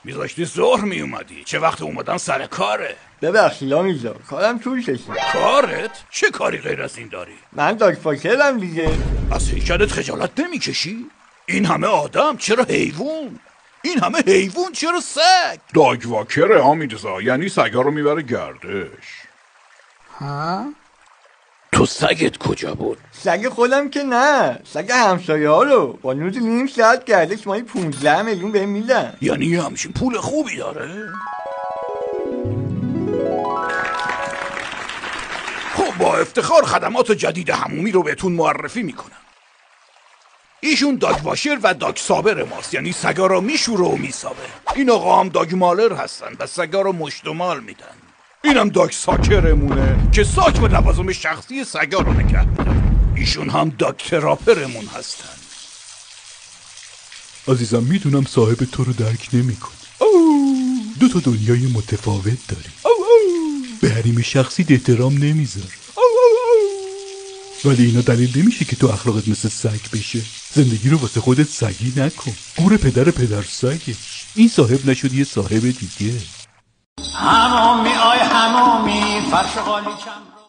میذاشتی ظهر میومدی. چه وقت اومدن سر کاره؟ ببخشید آمیزا، کارم طول کشید. کارت؟ چه کاری غیر از این داری؟ من داگ فاکرم دیگه. از هیکلت خجالت نمیکشی؟ این همه آدم چرا حیوان؟ این همه حیوان چرا سگ؟ داگ واکره آمیرزا، یعنی سگا رو میبره گردش. ها؟ تو سگت کجا بود؟ سگ خودم که نه، سگ همسایه ها رو با نوز نیم ساعت گردش مایی 15 میلیون بهم میدن. یعنی همچین پول خوبی داره؟ خب با افتخار خدمات جدید حمومی رو بهتون معرفی میکنم. ایشون داگ واشر و داگ سابر ماست، یعنی سگا رو میشوره و میسابه. این آقا هم داگ مالر هستن و سگا رو مشت و مال میدن. اینم داگ ساکرمونه که ساک و لوازم شخصی سگا رو نگه میدن. ایشون هم داگ تراپرمون هستن. عزیزم میدونم صاحب تو رو درک نمی‌کنه. دو تا دنیای متفاوت داری. به حریم شخصی احترام نمیذاری. ولی اینا دلیل نمیشه که تو اخلاقت مثل سگ بشه. زندگی رو واسه خودت سگی نکن. گور پدر سگه. این صاحب نشد یه صاحب دیگه. حمامی آی حمامی فرش قالی چند